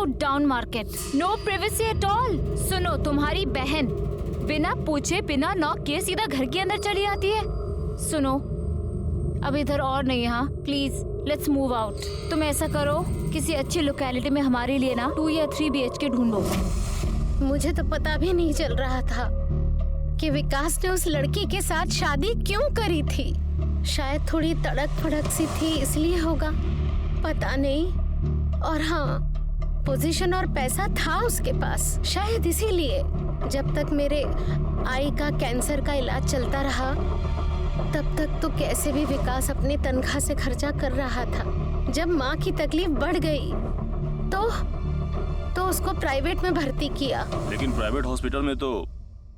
So down market, no privacy at all. सुनो, तुम्हारी बहन बिना पूछे बिना नॉक किए सीधा घर के अंदर चली आती है। सुनो, अब इधर और नहीं, हाँ प्लीज लेट्स मूव आउट। तुम ऐसा करो, किसी अच्छी लोकेलिटी में हमारे लिए ना 2 या 3 BHK ढूंढो। मुझे तो पता भी नहीं चल रहा था कि विकास ने उस लड़की के साथ शादी क्यों करी थी। शायद थोड़ी तड़क फड़क सी थी इसलिए होगा, पता नहीं। और हाँ, पोजीशन और पैसा था उसके पास, शायद इसीलिए जब तक मेरे आई का कैंसर का इलाज चलता रहा तब तक तो कैसे भी विकास अपनी तनख्वाह से खर्चा कर रहा था। जब माँ की तकलीफ बढ़ गई तो उसको प्राइवेट में भर्ती किया। लेकिन प्राइवेट हॉस्पिटल में तो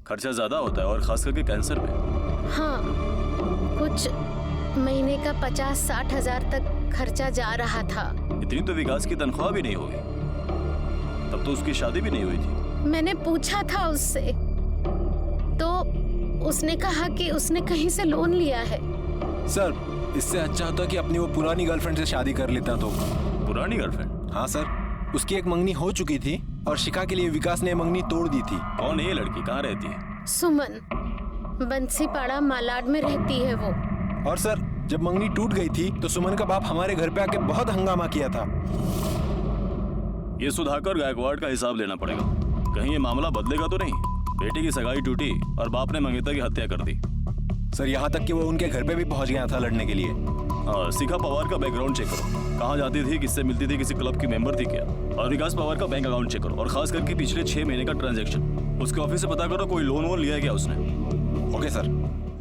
खर्चा ज्यादा होता है, और खास करके कैंसर में। हाँ, कुछ महीने का 50-60 हजार तक खर्चा जा रहा था। इतनी तो विकास की तनख्वाह भी नहीं होगी, तब तो उसकी शादी भी नहीं हुई थी। मैंने पूछा था उससे, तो उसने कहा कि उसने कहीं से लोन लिया है। सर, इससे अच्छा होता कि अपनी वो पुरानी गर्लफ्रेंड से शादी कर लेता तो। पुरानी गर्लफ्रेंड? हाँ सर, उसकी एक मंगनी हो चुकी थी और शिखा के लिए विकास ने मंगनी तोड़ दी थी। कौन है ये लड़की, कहाँ रहती है? सुमन, बंसीपाड़ा मालाड में रहती है वो। और सर, जब मंगनी टूट गई थी तो सुमन का बाप हमारे घर पे आके बहुत हंगामा किया था। ये सुधाकर गायकवाड़ का हिसाब लेना पड़ेगा। कहीं ये मामला बदलेगा तो नहीं? बेटी की सगाई टूटी और बाप ने मंगेतर की हत्या कर दी। सर, यहाँ तक कि वो उनके घर पे भी पहुँच गया था लड़ने के लिए। शिखा पवार का बैकग्राउंड चेक करो, कहाँ जाती थी, किससे मिलती थी, किसी क्लब की मेंबर थी क्या? और विकास पवार का बैंक अकाउंट चेक करो, और खास करके पिछले 6 महीने का ट्रांजैक्शन। उसके ऑफिस से पता करो कोई लोन वोन लिया है क्या उसने। Okay sir.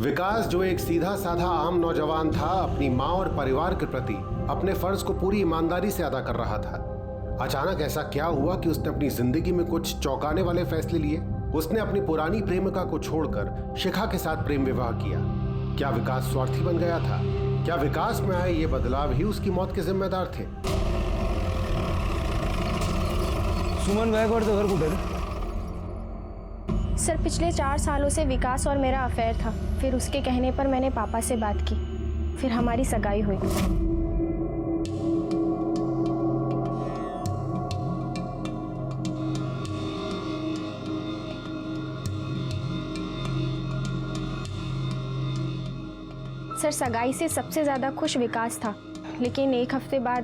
विकास, जो एक सीधा साधा आम नौजवान था, अपनी माँ और परिवार के प्रति अपने फर्ज को पूरी ईमानदारी से अदा कर रहा था। अचानक ऐसा क्या हुआ कि उसने अपनी जिंदगी में कुछ चौंकाने वाले फैसले लिए। उसने अपनी पुरानी प्रेमिका को छोड़कर शिखा के साथ प्रेम विवाह किया। क्या विकास स्वार्थी बन गया था? क्या विकास में आए ये बदलाव ही उसकी मौत के जिम्मेदार थे? सुमन गायकवाड़ का घर कुठे है? सर, पिछले 4 सालों से विकास और मेरा अफेयर था। फिर उसके कहने पर मैंने पापा से बात की, फिर हमारी सगाई हुई। सर, सगाई से सबसे ज्यादा खुश विकास था, लेकिन 1 हफ्ते बाद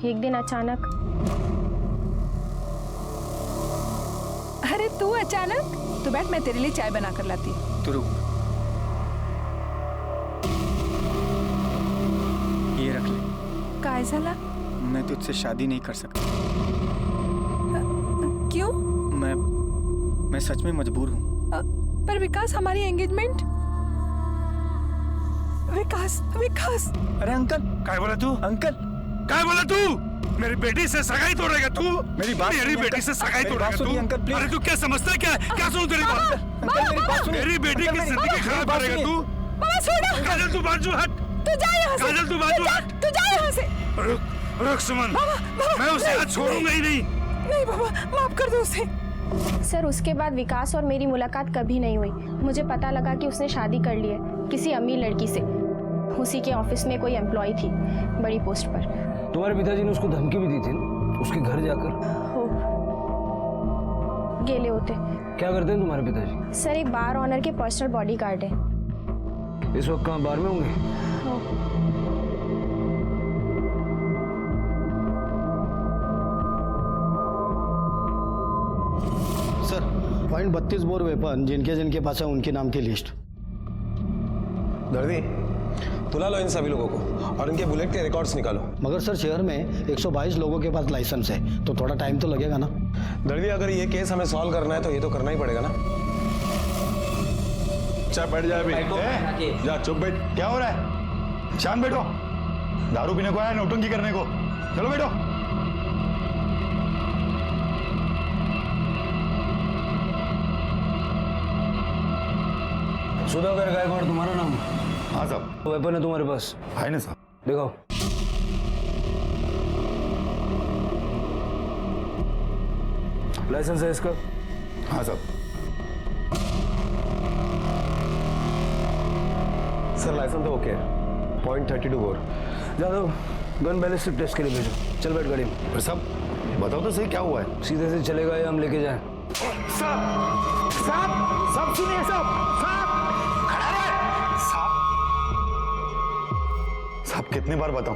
एक दिन अचानक। अरे तू अचानक? तो बैठ, मैं तेरे लिए चाय बना कर लाती हूँ। तू रुक, ये रख ले। काय झाला? मैं तुझसे शादी नहीं कर सकता। क्यों? मैं सच में मजबूर हूँ। पर विकास, हमारी एंगेजमेंट। विकास। अरे अंकल, क्या बोला तू? अंकल, क्या बोला तू? मेरी बेटी से सगाई तोड़ेगा तू? मेरी बेटी से सगाई तोड़ेगा तू? Uncle please. अरे तू क्या समझता है? क्या सुनूं तेरी बात? अंकल मेरी बात सुनिए। मेरी बेटी की जिंदगी खराब करेगा तू? बाबा छोड़ो। काजल, तू बाजू हट। तू जा यहाँ से। काजल, तू बाजू हट। तू जा यहाँ से। रुक सुमन, मैं उसे आज छोड़ूंगा ही नहीं। नहीं बाबा, माफ कर दो उसे। सर, उसके बाद विकास और मेरी मुलाकात कभी नहीं हुई। मुझे पता लगा कि उसने शादी कर ली है किसी अमीर लड़की से। उसी के ऑफिस में कोई एम्प्लॉय थी, बड़ी पोस्ट पर। तुम्हारे पिताजी ने उसको धमकी भी दी थी उसके घर जाकर? हो गेले होते। क्या करते हैं तुम्हारे पिताजी? सर, एक बार ऑनर के पर्सनल बॉडीगार्ड है। इस वक्त कहाँ बार में होंगे? सर, .32 बोर वेपन जिनके पास है उनके नाम की लिस्ट। दर्दी, बुला लो इन सभी लोगों को और इनके बुलेट के रिकॉर्ड्स निकालो। मगर सर, शहर में 122 लोगों के पास लाइसेंस है, तो थोड़ा टाइम तो लगेगा ना। दर्दी, अगर ये केस हमें सॉल्व करना है तो ये तो करना ही पड़ेगा ना। चाय बैठ जाए अभी। जा चुप बैठ। क्या हो रहा है? शांत बैठो। दारू पीने को आया, नौटंकी करने को? चलो बैठो। सुधाकर गायकवाड़ तुम्हारा नाम? हाँ साहब। वेपन है तुम्हारे पास? है ना साहब। दिखाओ। लाइसेंस है इसका? हाँ साहब। सर, लाइसेंस तो ओके है। .32 bore. Jadhav, gun ballistic test के लिए भेजो। चल बैठ गाड़ी में। साहब, बताओ तो सही क्या हुआ है। सीधे से चले गए, हम लेके जाए। साहब साहब साहब सुनिए साहब साहब खड़ा रहे साहब। साहब कितने बार बताऊं,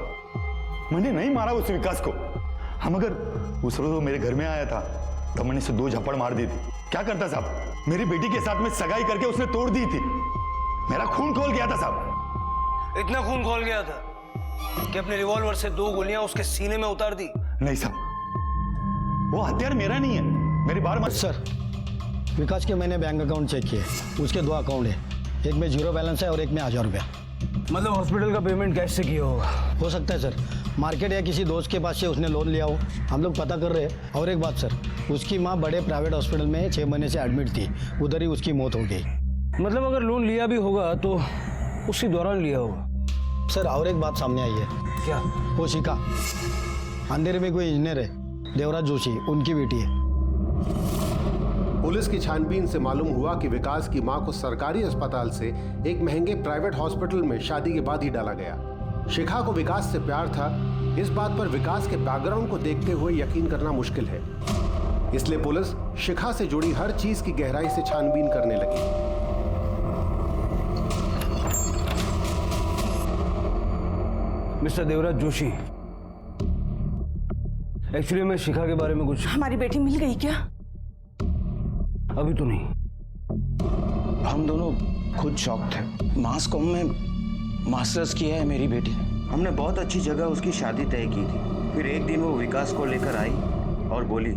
मैंने नहीं मारा उस विकास को। हम अगर उस रोज वो मेरे घर में आया था तब मैंने उसे 2 झप्पड़ मार दी थी। क्या करता साहब, मेरी बेटी के साथ में सगाई करके उसने तोड़ दी थी। मेरा खून खोल गया था साहब। इतना खून खोल गया था कि अपने रिवॉल्वर से 2 गोलियां उसके सीने में उतार दी। नहीं साहब, वो हथियार मेरा नहीं है, मेरी बार मत। सर, विकास के मैंने बैंक अकाउंट चेक किए, उसके 2 अकाउंट है, एक में 0 बैलेंस है और एक में 1000 रुपया। मतलब हॉस्पिटल का पेमेंट कैश से किया होगा? हो सकता है सर, मार्केट या किसी दोस्त के पास से उसने लोन लिया हो, हम लोग पता कर रहे हैं। और एक बात सर, उसकी माँ बड़े प्राइवेट हॉस्पिटल में 6 महीने से एडमिट थी, उधर ही उसकी मौत हो गई। मतलब अगर लोन लिया भी होगा तो उसी दौरान लिया होगा। सर और एक बात सामने आई है। क्या? वो शिखा अंधेरे में कोई इंजीनियर है, देवराज जोशी, उनकी बेटी है। पुलिस की छानबीन से मालूम हुआ कि विकास की मां को सरकारी अस्पताल से एक महंगे प्राइवेट हॉस्पिटल में शादी के बाद ही डाला गया। शिखा को विकास से प्यार था, इस बात पर विकास के बैकग्राउंड को देखते हुए यकीन करना मुश्किल है। इसलिए पुलिस शिखा से जुड़ी हर चीज की गहराई से छानबीन करने लगी। मिस्टर देवराज जोशी, एक्चुअली मैं शिखा के बारे में कुछ। हमारी बेटी मिल गई क्या? अभी तो नहीं। हम दोनों खुद शॉक थे। मास कॉम में मास्टर्स किया है मेरी बेटी ने। हमने बहुत अच्छी जगह उसकी शादी तय की थी। फिर एक दिन वो विकास को लेकर आई और बोली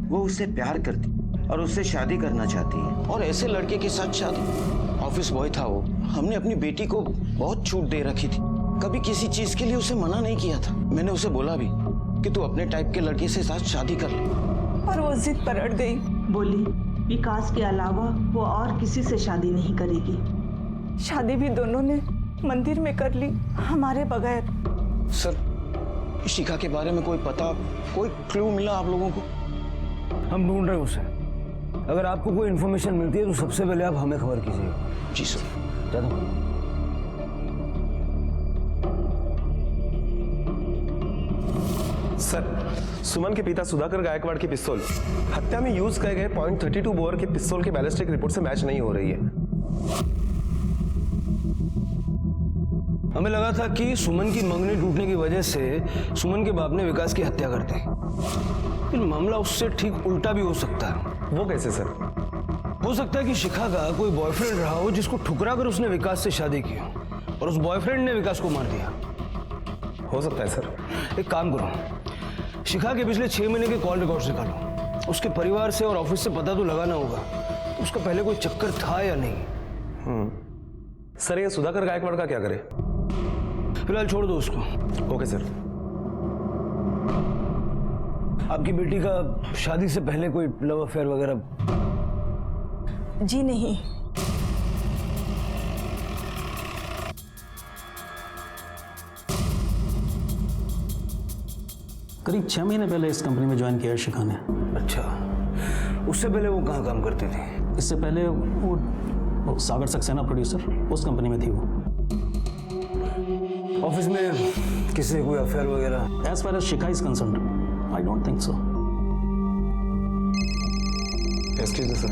वो उससे प्यार करती और उससे शादी करना चाहती है, और ऐसे लड़के के साथ शादी। ऑफिस बॉय था वो। हमने अपनी बेटी को बहुत छूट दे रखी थी, कभी किसी चीज के लिए उसे मना नहीं किया था। मैंने उसे बोला भी कि तू अपने टाइप के लड़के से साथ शादी कर ले, पर वो जिद पर अड़ गई। बोली विकास के अलावा वो और किसी से शादी नहीं करेगी। शादी भी दोनों ने मंदिर में कर ली, हमारे बगैर। सर, शिखा के बारे में कोई पता, कोई क्लू मिला आप लोगों को? हम ढूंढ रहे हैं उसे। अगर आपको कोई इन्फॉर्मेशन मिलती है तो सबसे पहले आप हमें खबर कीजिएगा। जी सर। चलो। सर, सुमन के पिता सुधाकर गायकवाड़ की पिस्तौल हत्या में यूज किए गए .32 बोर के पिस्तौल की बैलिस्टिक रिपोर्ट से मैच नहीं हो रही है। हमें लगा था कि सुमन की मंगनी टूटने की वजह से सुमन के बाप ने विकास की हत्या कर दी, लेकिन मामला उससे ठीक उल्टा भी हो सकता है। वो कैसे सर? हो सकता है कि शिखा का कोई बॉयफ्रेंड रहा हो जिसको ठुकरा कर उसने विकास से शादी की हो, और उस बॉयफ्रेंड ने विकास को मार दिया। हो सकता है सर। एक काम करो, शिखा के पिछले 6 महीने के कॉल रिकॉर्ड्स निकालो। उसके परिवार से और ऑफिस से पता तो लगाना होगा तो उसका पहले कोई चक्कर था या नहीं। सर, ये सुधाकर गायकवाड़ का क्या करे? फिलहाल छोड़ दो उसको। Okay sir. आपकी बेटी का शादी से पहले कोई लव अफेयर वगैरह? जी नहीं। करीब 6 महीने पहले इस कंपनी में ज्वाइन किया है शिखा ने। अच्छा, उससे पहले वो कहाँ काम करती थी? इससे पहले वो सागर सक्सेना प्रोड्यूसर, उस कंपनी में थी वो। ऑफिस में किसी कोई अफेयर वगैरह? As far as Shikha is concerned, I don't think so. Excuse me sir.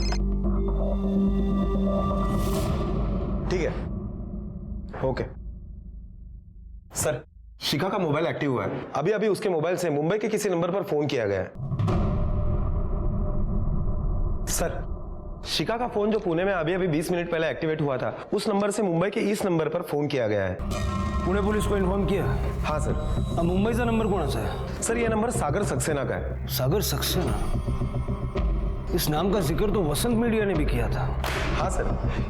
ठीक है, ओके सर। शिखा का मोबाइल एक्टिव हुआ है। अभी अभी उसके मोबाइल से मुंबई के किसी नंबर पर फोन किया गया है। सर, शिखा का फोन जो पुणे में अभी अभी 20 मिनट पहले एक्टिवेट हुआ था, उस नंबर से मुंबई के इस नंबर पर फोन किया गया है। पुणे पुलिस को इन्फॉर्म किया? हाँ सर। अब मुंबई का नंबर कौन सा है? सर, ये नंबर सागर सक्सेना का है। सागर सक्सेना? इस नाम का जिक्र तो वसंत मीडिया ने भी किया था। हाँ सर,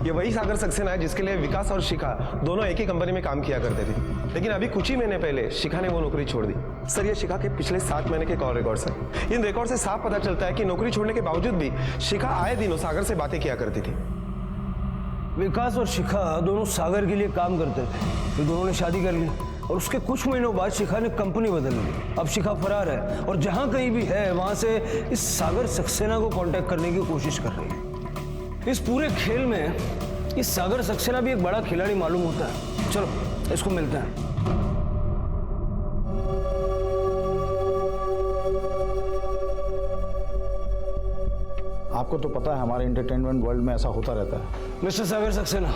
ये वही सागर सक्सेना है जिसके लिए विकास और शिखा दोनों एक ही कंपनी में काम किया करते थे, लेकिन अभी कुछ ही महीने पहले शिखा ने वो नौकरी छोड़ दी। सर, ये शिखा के पिछले 7 महीने के कॉल रिकॉर्ड्स हैं। इन रिकॉर्ड से साफ पता चलता है कि नौकरी छोड़ने के बावजूद भी शिखा आए दिनों सागर से बातें किया करती थी। विकास और शिखा दोनों सागर के लिए काम करते थे, फिर दोनों ने शादी कर ली और उसके कुछ महीनों बाद शिखा ने कंपनी बदल ली। अब शिखा फरार है और जहां कहीं भी है वहां से इस सागर सक्सेना को कांटेक्ट करने की कोशिश कर रही है। इस पूरे खेल में इस सागर सक्सेना भी एक बड़ा खिलाड़ी मालूम होता है। चलो इसको मिलते हैं। आपको तो पता है हमारे एंटरटेनमेंट वर्ल्ड में ऐसा होता रहता है। मिस्टर सागर सक्सेना।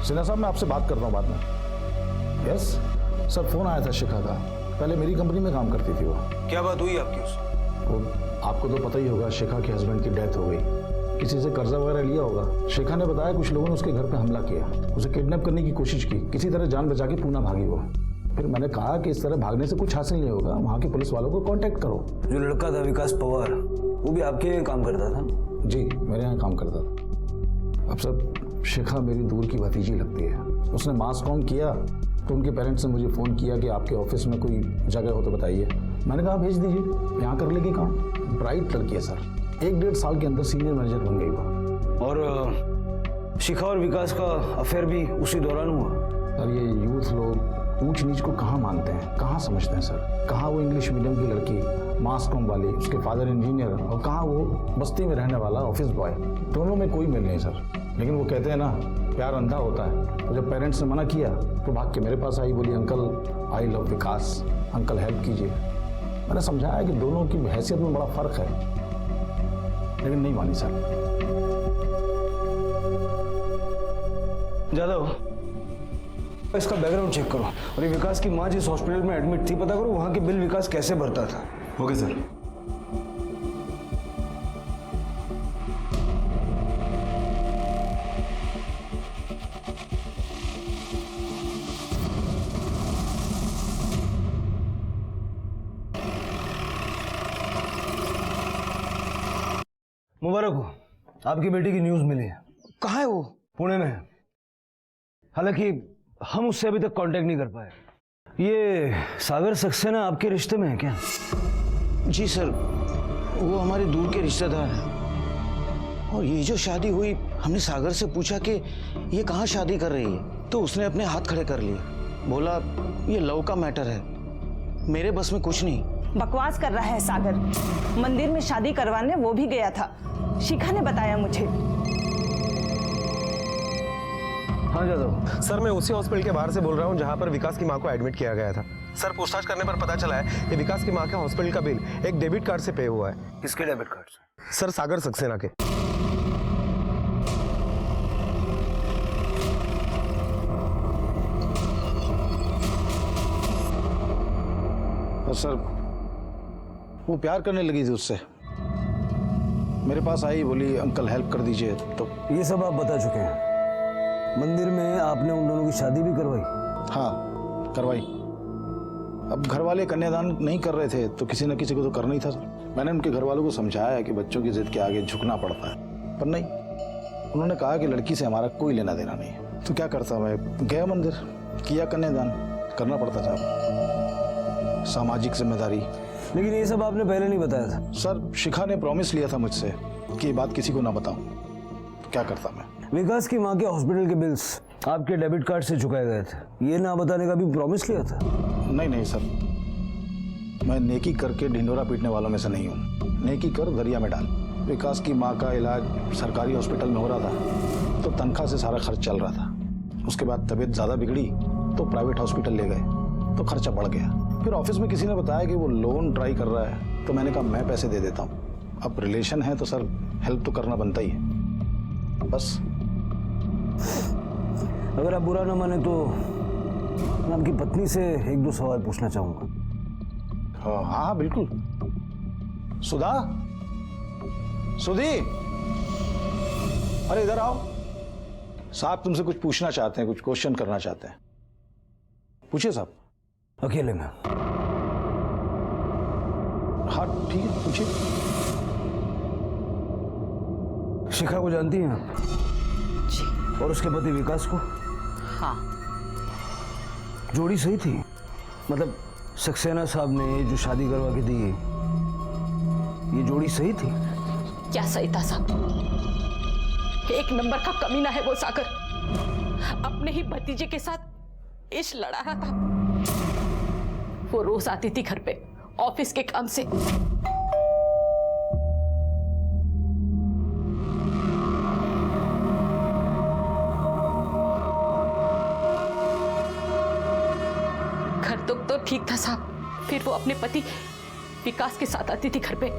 सिन्हा साहब, मैं आपसे बात करता हूँ बाद में। यस सर, फोन आया था शिखा का। पहले मेरी कंपनी में काम करती थी वो। क्या बात हुई आपकी उससे? वो आपको तो पता ही होगा, शिखा के हस्बैंड की डेथ हो गई। किसी से कर्जा वगैरह लिया होगा। शिखा ने बताया कुछ लोगों ने उसके घर पे हमला किया, उसे किडनैप करने की कोशिश की, किसी तरह जान बचा के पूना भागी वो। फिर मैंने कहा कि इस तरह भागने से कुछ हासिल नहीं होगा, वहाँ के पुलिस वालों को कांटेक्ट करो। जो लड़का था विकास पवार, वो भी आपके यहाँ काम करता था? जी, मेरे यहाँ काम करता था। अब सर, शिखा मेरी दूर की भतीजी लगती है। उसने मास कॉम किया तो उनके पेरेंट्स ने मुझे फ़ोन किया कि आपके ऑफिस में कोई जगह हो तो बताइए। मैंने कहा भेज दीजिए, यहाँ कर लेगी काम। ब्राइट लड़की है सर, 1-1.5 साल के अंदर सीनियर मैनेजर बन गई वो। और शिखा और विकास का अफेयर भी उसी दौरान हुआ? सर, ये यूथ लोग ऊंच नीच को कहाँ मानते हैं, कहाँ समझते हैं सर। कहाँ वो इंग्लिश मीडियम की लड़की, मास कॉम वाली, उसके फादर इंजीनियर, और कहाँ वो बस्ती में रहने वाला ऑफिस बॉय। दोनों में कोई मेल नहीं सर। लेकिन वो कहते हैं ना, प्यार अंधा होता है। तो जब पेरेंट्स ने मना किया तो भाग के मेरे पास आई, बोली uncle I love Vikas, uncle help कीजिए। मैंने समझाया कि दोनों की हैसियत में बड़ा फर्क है, लेकिन नहीं मानी सर। जादव, इसका बैकग्राउंड चेक करो, और ये विकास की माँ जिस हॉस्पिटल में एडमिट थी पता करो वहाँ के बिल विकास कैसे भरता था। Okay sir. मुबारक हो, आपकी बेटी की न्यूज मिली है। कहाँ है वो? पुणे में है। हालांकि हम उससे अभी तक कांटेक्ट नहीं कर पाए। ये सागर सक्सेना आपके रिश्ते में है क्या? जी सर, वो हमारे दूर के रिश्तेदार हैं। और ये जो शादी हुई, हमने सागर से पूछा कि ये कहाँ शादी कर रही है, तो उसने अपने हाथ खड़े कर लिए। बोला ये लव का मैटर है, मेरे बस में कुछ नहीं। बकवास कर रहा है सागर। मंदिर में शादी करवाने वो भी गया था, शिखा ने बताया मुझे। हाँ जादव सर, मैं उसी हॉस्पिटल के बाहर से बोल रहा हूँ जहाँ पर विकास की माँ को एडमिट किया गया था। सर, पूछताछ करने पर पता चला है कि विकास की माँ के हॉस्पिटल का बिल एक डेबिट कार्ड से पे हुआ है। किसके डेबिट कार्ड से? सर, सागर सक्सेना के। सर, वो प्यार करने लगी थी उससे, मेरे पास आई, बोली अंकल हेल्प कर दीजिए। तो ये सब आप बता चुके हैं। मंदिर में आपने उन दोनों की शादी भी करवाई? हाँ, करवाई। अब घर वाले कन्यादान नहीं कर रहे थे तो किसी न किसी को तो करना ही था। मैंने उनके घर वालों को समझाया कि बच्चों की जिद के आगे झुकना पड़ता है, पर नहीं। उन्होंने कहा कि लड़की से हमारा कोई लेना देना नहीं है। तो क्या करता, मैं गया मंदिर, किया कन्यादान, करना पड़ता था, सामाजिक जिम्मेदारी। लेकिन ये सब आपने पहले नहीं बताया था। सर, शिखा ने प्रॉमिस लिया था मुझसे कि ये बात किसी को ना बताऊं, तो क्या करता मैं। विकास की माँ के हॉस्पिटल के बिल्स आपके डेबिट कार्ड से चुकाए गए थे, ये ना बताने का भी प्रॉमिस लिया था? नहीं सर, मैं नेकी करके ढिंडोरा पीटने वालों में से नहीं हूँ। नेकी कर दरिया में डाल। विकास की माँ का इलाज सरकारी हॉस्पिटल में हो रहा था, तो तनख्वाह से सारा खर्च चल रहा था। उसके बाद तबीयत ज़्यादा बिगड़ी तो प्राइवेट हॉस्पिटल ले गए, तो खर्चा बढ़ गया। फिर ऑफिस में किसी ने बताया कि वो लोन ट्राई कर रहा है, तो मैंने कहा मैं पैसे दे देता हूँ। अब रिलेशन है तो सर हेल्प तो करना बनता ही है, बस। अगर आप बुरा ना माने तो मैं आपकी पत्नी से 1-2 सवाल पूछना चाहूंगा। हाँ बिल्कुल। सुधा, सुधी, अरे इधर आओ। साहब तुमसे कुछ पूछना चाहते हैं, कुछ क्वेश्चन करना चाहते हैं। पूछिए साहब। अकेले में? हाँ ठीक है, पूछिए। शिखा को जानती हैं आप? जी। और उसके पति विकास को? हाँ। जोड़ी सही थी? मतलब सक्सेना साहब ने जो शादी करवा के दी, ये जोड़ी सही थी? क्या सही था साहब? एक नंबर का कमीना है वो सागर। अपने ही भतीजे के साथ इश्क लड़ा रहा था। वो रोज आती थी घर पे ऑफिस के काम से। घर तो ठीक था साहब, फिर वो अपने पति विकास के साथ आती थी घर पे।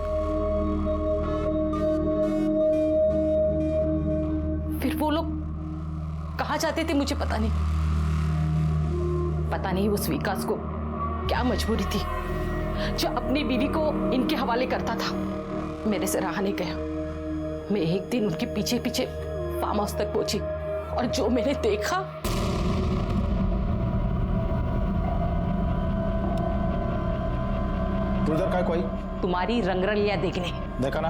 कहाँ जाते थे मुझे पता नहीं। पता नहीं उस विकास को क्या मजबूरी थी जो अपनी बीवी को इनके हवाले करता था। मेरे से रहा नहीं गया। मैं एक दिन उनके पीछे पीछे फार्म हाउस तक पहुंची और जो मैंने देखा, तू इधर काय कोई तुम्हारी रंगरलिया देखने। देखा ना,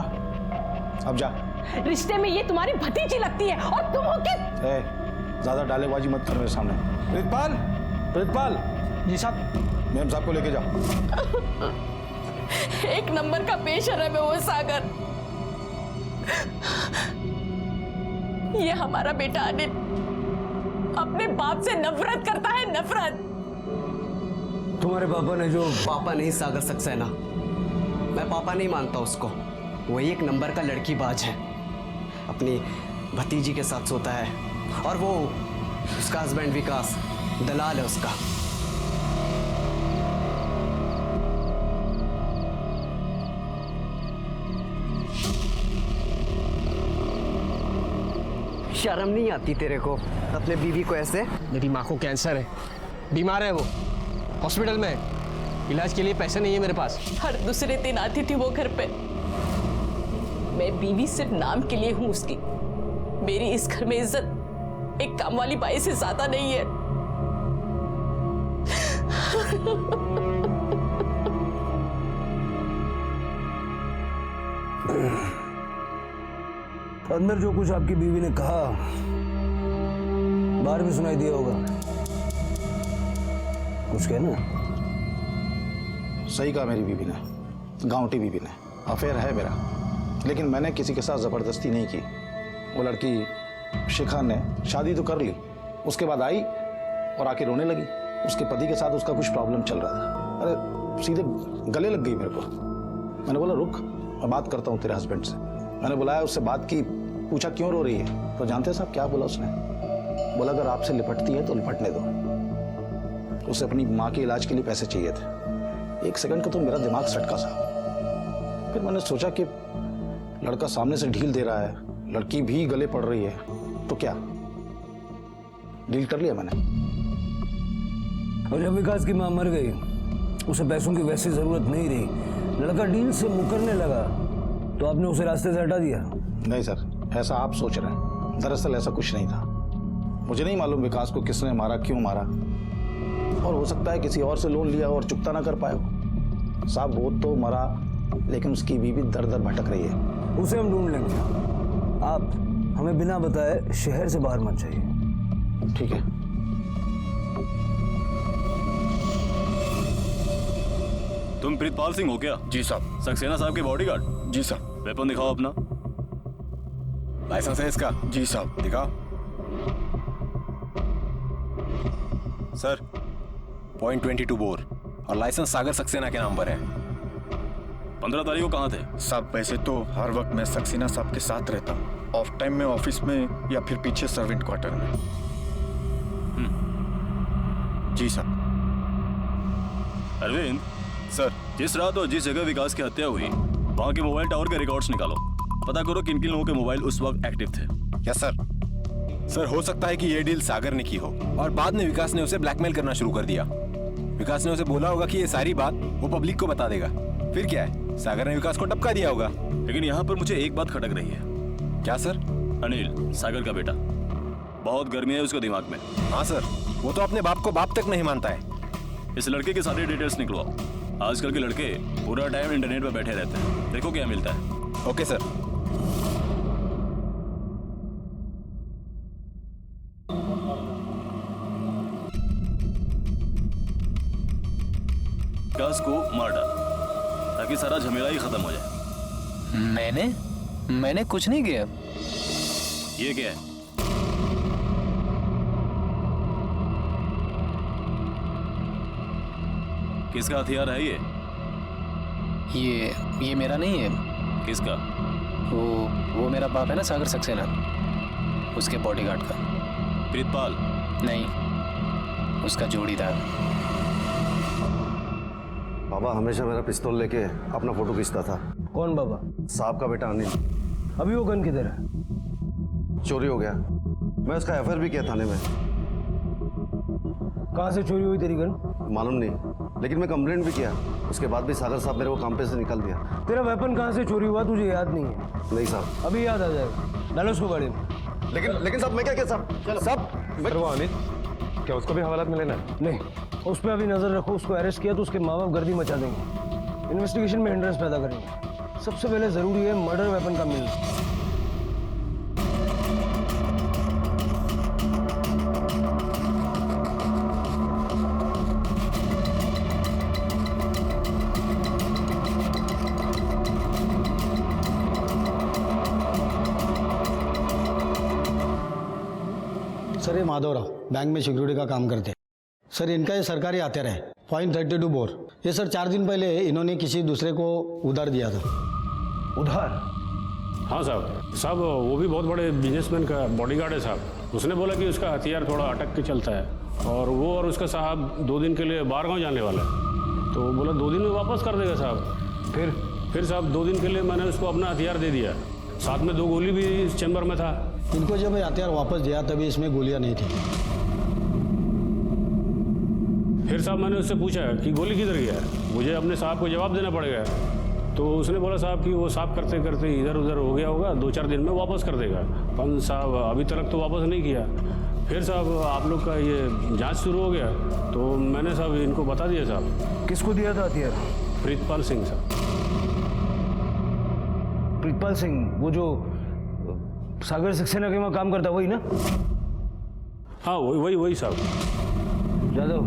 अब जा। रिश्ते में ये तुम्हारी भतीजी लगती है और तुम हो के ज्यादा डालेबाजी मत कर मेरे सामने। प्रीतपाल, प्रीतपाल। जी साहब। मैम साहब को लेके जाओ। एक नंबर का बेशरम है वो सागर। ये हमारा बेटा अनिल अपने बाप से नफरत करता है, नफरत। तुम्हारे पापा ने जो पापा नहीं सागर सक्सेना, मैं पापा नहीं मानता उसको। वो एक नंबर का लड़की बाज है, अपनी भतीजी के साथ सोता है और वो उसका हस्बैंड विकास दलाल है उसका। शर्म नहीं आती तेरे को अपने बीवी को ऐसे? मेरी माँ को कैंसर है, बीमार है, वो हॉस्पिटल में है। इलाज के लिए पैसे नहीं है मेरे पास। हर दूसरे दिन आती थी वो घर पे। मैं बीवी सिर्फ नाम के लिए हूं उसकी। मेरी इस घर में इज्जत एक काम वाली बाई से ज्यादा नहीं है। अंदर जो कुछ आपकी बीवी ने कहा बाहर भी सुनाई दिया होगा। कुछ कहना? सही कहा मेरी बीवी ने, गांवटी बीवी ने। अफेयर है मेरा, लेकिन मैंने किसी के साथ जबरदस्ती नहीं की। वो लड़की शिखा ने शादी तो कर ली, उसके बाद आई और आके रोने लगी। उसके पति के साथ उसका कुछ प्रॉब्लम चल रहा था। अरे सीधे गले लग गई मेरे को। मैंने बोला रुक, मैं बात करता हूँ तेरे हस्बैंड से। मैंने बुलाया, उससे बात की, पूछा क्यों रो रही है। तो जानते हैं साहब क्या बोला उसने? बोला अगर आपसे लिपटती है तो लिपटने दो। उसे अपनी माँ के इलाज के लिए पैसे चाहिए थे। एक सेकंड का तो मेरा दिमाग सटका साहब। फिर मैंने सोचा कि लड़का सामने से ढील दे रहा है, लड़की भी गले पड़ रही है, तो क्या डील कर लिया मैंने। और जब विकास की माँ मर गई, उसे पैसों की वैसी जरूरत नहीं रही, लड़का डील से मुकरने लगा, तो आपने उसे रास्ते से हटा दिया? नहीं सर, ऐसा आप सोच रहे हैं। दरअसल ऐसा कुछ नहीं था। मुझे नहीं मालूम विकास को किसने मारा, क्यों मारा, और हो सकता है किसी और से लोन लिया और चुकता ना कर पाए हो। साहब वो तो मरा, लेकिन उसकी बीवी दर दर भटक रही है। उसे हम ढूंढ लेंगे। आप हमें बिना बताए शहर से बाहर मत जाइए। ठीक है। तुम प्रीतपाल सिंह हो क्या? जी साहब। सक्सेना साहब के बॉडीगार्ड? जी साहब। वेपन दिखाओ अपना। लाइसेंस है इसका? जी साहब। दिखाओ सर। .22 बोर और लाइसेंस सागर सक्सेना के नाम पर है। 15 तारीख को कहाँ थे? साहब वैसे तो हर वक्त मैं सक्सेना साहब के साथ रहता हूँ, ऑफ टाइम में ऑफिस में या फिर पीछे सर्वेंट क्वार्टर में। जी साहब। अरविंद सर, जिस रात और जिस जगह विकास की हत्या हुई वहां के मोबाइल टावर के रिकॉर्ड्स निकालो। पता करो किन किन लोगों के मोबाइल उस वक्त एक्टिव थे। Yes sir. सर हो सकता है कि ये डील सागर ने की हो और बाद में विकास ने उसे ब्लैकमेल करना शुरू कर दिया। विकास ने उसे बोला होगा कि ये सारी बात वो पब्लिक को बता देगा। फिर क्या है, सागर ने विकास को टपका दिया होगा। लेकिन यहाँ पर मुझे एक बात खटक रही है। क्या सर? अनिल, सागर का बेटा, बहुत गर्मी है उसके दिमाग में। हाँ सर, वो तो अपने बाप को बाप तक नहीं मानता है। इस लड़के की सारी डिटेल्स निकलवाओ। आजकल के लड़के पूरा टाइम इंटरनेट पर बैठे रहते हैं, देखो क्या मिलता है। Okay sir. विकास को मार डाल ताकि सारा झमेला ही खत्म हो जाए। मैंने कुछ नहीं किया। ये क्या है? किसका हथियार है ये? ये मेरा नहीं है। किसका? वो मेरा बाप है ना, सागर सक्सेना, उसके बॉडीगार्ड का। प्रीतपाल? नहीं, उसका जोड़ीदार। बाबा हमेशा मेरा पिस्तौल लेके अपना फोटो खींचता था। कौन बाबा? साहब का बेटा अनिल। अभी वो गन किधर है? चोरी हो गया। मैं उसका एफआईआर भी किया थाने में। कहाँ से चोरी हुई तेरी गन? मालूम नहीं, लेकिन मैं कंप्लेंट भी किया। उसके बाद भी सागर साहब मेरे को काम पे से निकाल दिया। तेरा वेपन कहाँ से चोरी हुआ तुझे याद नहीं है? नहीं साहब। अभी याद आ जाएगा, डालो उसको गाड़ी में। लेकिन साहब मैं क्या साहब? सर वो अमित, क्या उसको भी हवालात में लेना है? नहीं, उस पर अभी नजर रखो। उसको अरेस्ट किया तो उसके माँ बाप गर्दी मचा देंगे, इन्वेस्टिगेशन में हिंड्रेंस पैदा करेंगे। सबसे पहले जरूरी है मर्डर वेपन का मिलना। सर ये माधवराव बैंक में सिक्योरिटी का काम करते हैं। सर इनका ये सरकारी हथियार है .32 बोर। ये सर 4 दिन पहले इन्होंने किसी दूसरे को उधार दिया था। उधार? हाँ साहब वो भी बहुत बड़े बिजनेसमैन का बॉडीगार्ड है साहब। उसने बोला कि उसका हथियार थोड़ा अटक के चलता है और वो और उसका साहब 2 दिन के लिए बाहर गाँव जाने वाला है, तो बोला 2 दिन में वापस कर देगा साहब। फिर साहब 2 दिन के लिए मैंने उसको अपना हथियार दे दिया, साथ में 2 गोली भी इस चैम्बर में था। इनको जब हथियार वापस दिया तभी इसमें गोलियां नहीं थी। फिर साहब मैंने उससे पूछा कि गोली किधर गया, मुझे अपने साहब को जवाब देना पड़ेगा। तो उसने बोला साहब कि वो साफ करते करते इधर उधर हो गया होगा, 2-4 दिन में वापस कर देगा। पर साहब अभी तक तो वापस नहीं किया। फिर साहब आप लोग का ये जांच शुरू हो गया तो मैंने साहब इनको बता दिया साहब। किसको दिया था हथियार? प्रीतपाल सिंह साहब। प्रीतपाल सिंह, वो जो सागर सक्सेना के वहाँ काम करता वही ना? हाँ वही साहब। जादव,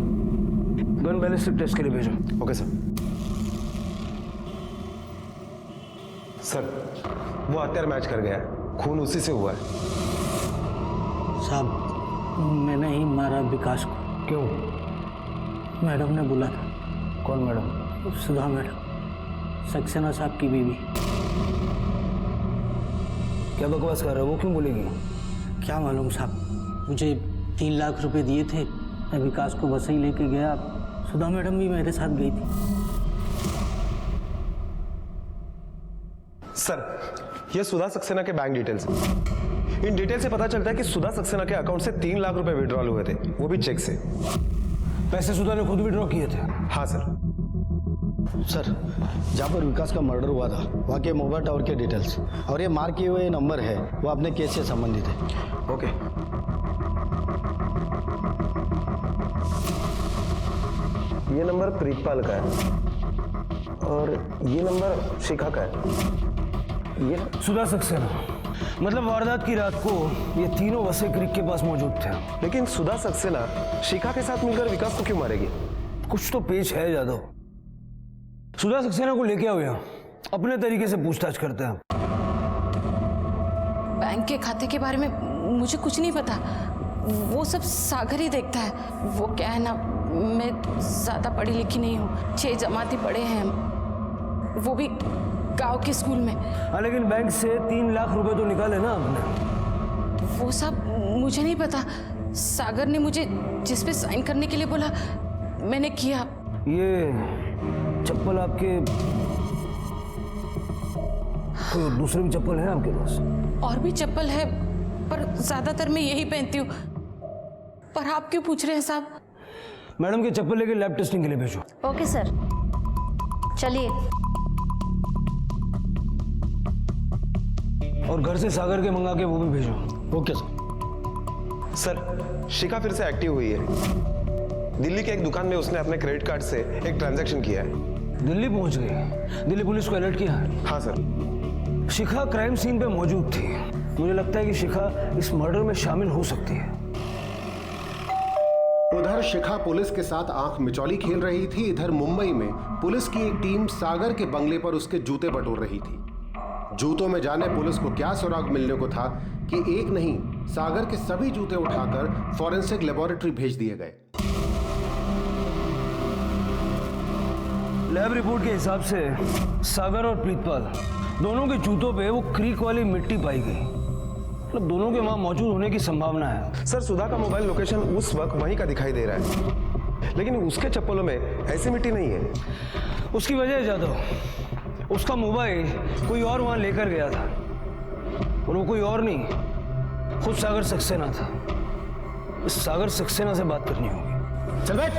गन बैलिस्टिक टेस्ट के लिए भेजो। Okay sir. सर वो हथियार मैच कर गया है, खून उसी से हुआ है। साहब मैंने ही मारा विकास को। क्यों? मैडम ने बोला था। कौन मैडम? सुधा मैडम, सक्सेना साहब की बीवी। क्या बकवास कर रहा है, वो क्यों बोलेगी? क्या मालूम साहब, मुझे 3 लाख रुपए दिए थे, मैं विकास को बस ही लेके गया। सुधा मैडम भी मेरे साथ गई थी। सर ये सुधा सक्सेना के बैंक डिटेल्स हैं। इन डिटेल से पता चलता है कि सुधा सक्सेना के अकाउंट से 3 लाख रुपए विड्रॉल हुए थे, वो भी चेक से। पैसे सुधा ने खुद विड्रॉ किए थे? हाँ सर। सर जहाँ पर विकास का मर्डर हुआ था वहाँ के मोबाइल टावर के डिटेल्स और ये मार्क किए हुए नंबर है वो अपने केस से संबंधित है। ओके। ये नंबर प्रीतपाल का है और ये नंबर शिखा का है। ये सुधा सक्सेना, मतलब वारदात की रात को ये तीनों वसे क्रिक के पास मौजूद थे। लेकिन सुधा सक्सेना शिखा के साथ मिलकर विकास को क्यों मारेगी? कुछ तो पेच है जादव। सुधा सक्सेना को लेके आओ यहाँ, अपने तरीके से पूछताछ करते हैं। बैंक के खाते के बारे में मुझे कुछ नहीं पता, वो सब सागर ही देखता है। वो क्या है ना, मैं ज़्यादा पढ़ी लिखी नहीं हूँ, 6 जमाती पढ़े हैं हम, वो भी गांव के स्कूल में। हाँ लेकिन बैंक से 3 लाख रुपए तो निकाले ना आपने? वो सब मुझे नहीं पता, सागर ने मुझे जिस पे साइन करने के लिए बोला मैंने किया। ये चप्पल आपके, कोई दूसरे भी चप्पल है आपके पास? और भी चप्पल है पर ज्यादातर मैं यही पहनती हूँ। पर आप क्यों पूछ रहे हैं साहब? मैडम के चप्पल लेके लैब टेस्टिंग के लिए भेजो। ओके सर, चलिए। और घर से सागर के मंगा के वो भी भेजो। Okay sir. सर शिखा फिर से एक्टिव हुई है। दिल्ली के एक दुकान में उसने अपने क्रेडिट कार्ड से एक ट्रांजैक्शन किया है। दिल्ली पहुंच गई? दिल्ली पुलिस को अलर्ट किया? हाँ सर। शिखा क्राइम सीन पे मौजूद थी। मुझे लगता है कि शिखा इस मर्डर में शामिल हो सकती है। उधर शिखा पुलिस के साथ आंख मिचौली खेल रही थी। इधर मुंबई में पुलिस की एक टीम सागर के बंगले पर उसके जूते बटोर रही थी। जूतों में जाने पुलिस को क्या सुराग मिलने को था कि एक नहीं, सागर के सभी जूते उठाकर फॉरेंसिक लेबोरेटरी भेज दिए गए। लैब रिपोर्ट के हिसाब से सागर और प्रीतपाल दोनों के जूतों पे वो क्रीक वाली मिट्टी पाई गई। मतलब दोनों के वहां मौजूद होने की संभावना है। सर सुधा का मोबाइल लोकेशन उस वक्त वहीं का दिखाई दे रहा है, लेकिन उसके चप्पलों में ऐसी मिट्टी नहीं है। उसकी वजह जादव, उसका मोबाइल कोई और वहां लेकर गया था और वो कोई और नहीं, खुद सागर सक्सेना था। इस सागर सक्सेना से बात करनी होगी। चल बैठ।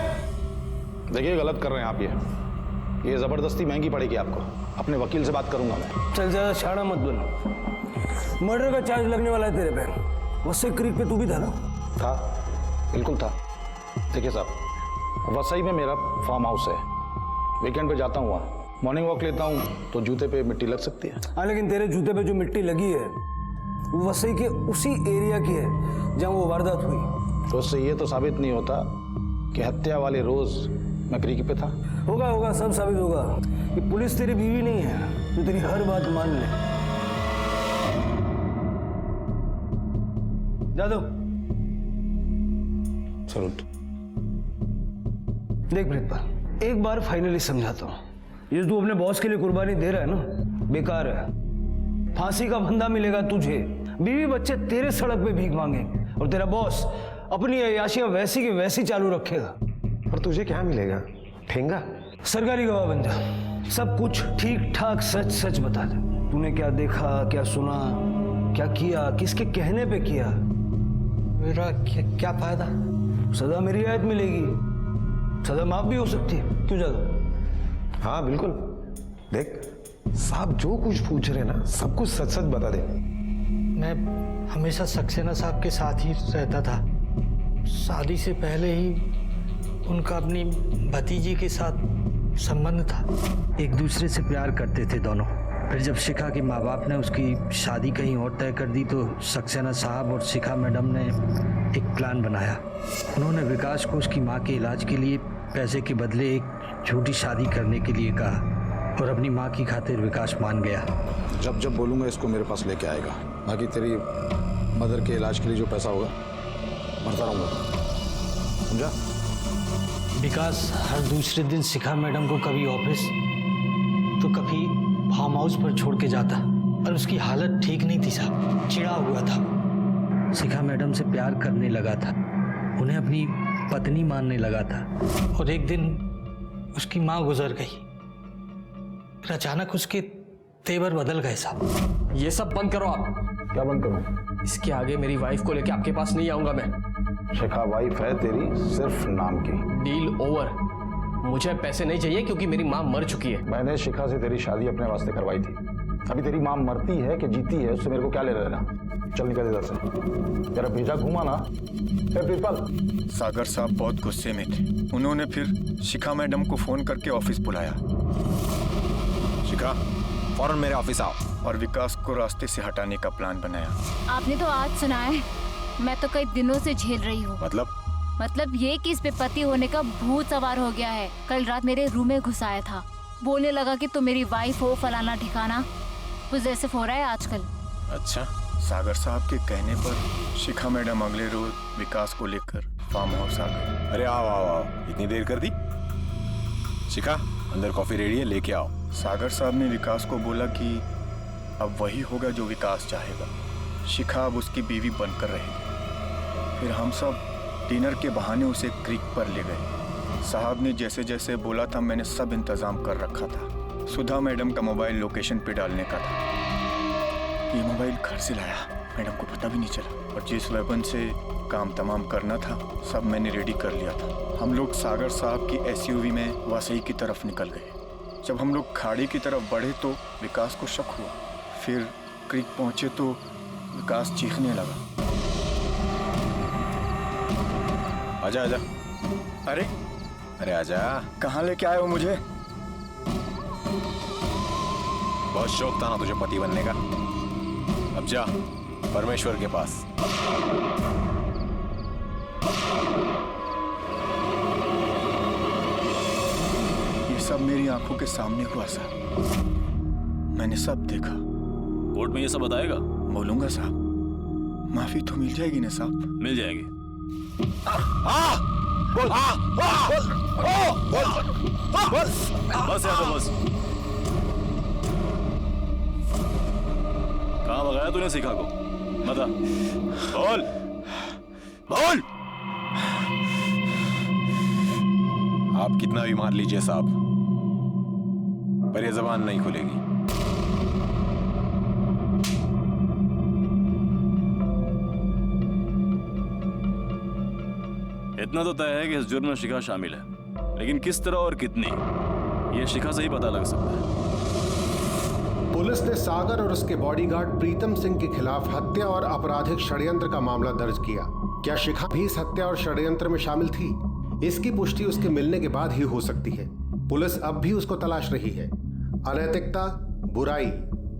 देखिए गलत कर रहे हैं आप, ये जबरदस्ती महंगी पड़ेगी आपको। अपने वकील से बात करूंगा मैं। चल ज्यादा शाना मत बनो। मर्डर का चार्ज लगने वाला है तेरे पे। वसई क्रीक पे तू भी था ना? था, बिल्कुल था। देखिए साहब, वसई में मेरा फार्म हाउस है। वीकेंड पे जाता हूँ वहाँ, मॉर्निंग वॉक लेता हूँ तो जूते पे मिट्टी लग सकती है। हाँ, लेकिन तेरे जूते पे जो मिट्टी लगी है वो वसई के उसी एरिया की है जहाँ वो वारदात हुई। तो उससे ये तो साबित नहीं होता कि हत्या वाले रोज मैं क्रीक पे था। होगा होगा, सब साबित होगा कि पुलिस तेरी बीवी नहीं है जो तेरी हर बात मान ले। जादव चलो देख प्रीतपाल, एक बार फाइनली समझाता हूँ, ये तू अपने बॉस के लिए कुर्बानी दे रहा है ना, बेकार है। फांसी का फंदा मिलेगा तुझे, बीवी बच्चे तेरे सड़क पे भीख मांगेंगे और तेरा बॉस अपनी अय्याशियां वैसी की वैसी चालू रखेगा। और तुझे क्या मिलेगा? ठेंगा? सरकारी गवाह बन जा, सब कुछ ठीक ठाक सच सच बता दे। तूने क्या देखा, क्या सुना, क्या किया, किसके कहने पे किया। मेरा क्या फायदा? सजा मेरी रियायत मिलेगी, सजा माफ भी हो सकती है। क्यों जादव? हाँ बिल्कुल। देख साहब, जो कुछ पूछ रहे ना सब कुछ सच सच बता दे। मैं हमेशा सक्सेना साहब के साथ ही रहता था। शादी से पहले ही उनका अपनी भतीजी के साथ संबंध था। एक दूसरे से प्यार करते थे दोनों। फिर जब शिखा के माँ बाप ने उसकी शादी कहीं और तय कर दी तो सक्सेना साहब और शिखा मैडम ने एक प्लान बनाया। उन्होंने विकास को उसकी माँ के इलाज के लिए पैसे के बदले एक छोटी शादी करने के लिए कहा और अपनी माँ की खातिर विकास मान गया। जब जब बोलूंगा इसको मेरे पास लेके आएगा। बाकी तेरी मदर के इलाज के लिए जो पैसा होगा भरता रहूंगा, समझा? विकास हर दूसरे दिन शिखा मैडम को कभी ऑफिस तो कभी फार्म हाउस पर छोड़ के जाता और उसकी हालत ठीक नहीं थी साहब, चिढ़ा हुआ था। शिखा मैडम से प्यार करने लगा था, उन्हें अपनी पत्नी मानने लगा था और एक दिन उसकी माँ गुजर गई। फिर अचानक उसके तेवर बदल गए साहब। ये सब बंद करो आप। क्या बंद करूं? इसके आगे मेरी वाइफ को लेके आपके पास नहीं आऊंगा मैं। शिखा वाइफ है तेरी, सिर्फ नाम की। Deal over. मुझे पैसे नहीं चाहिए क्योंकि मेरी माँ मर चुकी है। मैंने शिखा से तेरी शादी अपने वास्ते करवाई थी। अभी तेरी माँ मरती है कि जीती है उससे मेरे को क्या ले लेना। चल निकल इधर से, तेरा भेजा घुमा ना। प्रीतपाल, सागर साहब बहुत गुस्से में थे। उन्होंने फिर शिखा मैडम को फोन करके ऑफिस बुलाया। शिखा, फौरन मेरे ऑफिस आओ। और विकास को रास्ते से हटाने का प्लान बनाया। आपने तो आज सुना है, मैं तो कई दिनों से झेल रही हूँ। मतलब ये कि इस पे पति होने का भूत सवार हो गया है। कल रात मेरे रूम में घुस आया था, बोलने लगा कि तुम मेरी वाइफ हो, फलाना ठिकाना। पोजेसिव हो रहा है आजकल। अच्छा, सागर साहब के कहने पर शिखा मैडम अगले रोज विकास को लेकर फार्म हाउस आ गए। अरे आओ आओ आओ, इतनी देर कर दी? शिखा, अंदर कॉफी रेडी है, लेके आओ। सागर साहब ने विकास को बोला कि अब वही होगा जो विकास चाहेगा। शिखा अब उसकी बीवी बनकर रहेगी। फिर हम सब डिनर के बहाने उसे क्रीक पर ले गए। साहब ने जैसे जैसे बोला था मैंने सब इंतजाम कर रखा था। सुधा मैडम का मोबाइल लोकेशन पे डालने का था। ये मोबाइल घर से लाया, मैडम को पता भी नहीं चला। और जिस वेपन से काम तमाम करना था सब मैंने रेडी कर लिया था। हम लोग सागर साहब की एसयूवी में वसई की तरफ निकल गए। जब हम लोग खाड़ी की तरफ बढ़े तो विकास को शक हुआ। फिर क्रीक पहुंचे तो विकास चीखने लगा। आजा आजा। अरे अरे आजा। कहाँ लेके आए हो मुझे? बहुत शौक था ना तुझे पति बनने का। अब जा परमेश्वर के पास। ये सब मेरी आंखों के सामने हुआ साहब, मैंने सब देखा। कोर्ट में ये सब बताएगा? बोलूंगा साहब। माफी तो मिल जाएगी ना साहब? मिल जाएगी। बोल बस यार, बस। कहाँ भगाया तूने शिखा को? बता। बोल बोल। आप कितना भी मार लीजिए साहब, पर ये जबान नहीं खुलेगी। इतना तो तय है कि इस जुर्म में शिखा शामिल है, लेकिन किस तरह और कितनी, ये शिखा से ही पता लग सकता है। पुलिस ने सागर और उसके बॉडीगार्ड प्रीतम सिंह के खिलाफ हत्या और आपराधिक षड्यंत्र का मामला दर्ज किया। क्या शिखा भी इस हत्या और षड्यंत्र में शामिल थी? इसकी पुष्टि उसके मिलने के बाद ही हो सकती है। पुलिस अब भी उसको तलाश रही है। अनैतिकता, बुराई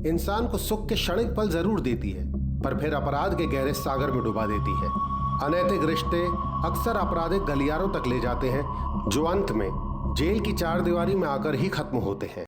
इंसान को सुख के क्षणिक पल जरूर देती है, पर फिर अपराध के गहरे सागर में डुबा देती है। अनैतिक रिश्ते अक्सर आपराधिक गलियारों तक ले जाते हैं, जो अंत में जेल की चारदीवारी में आकर ही खत्म होते हैं।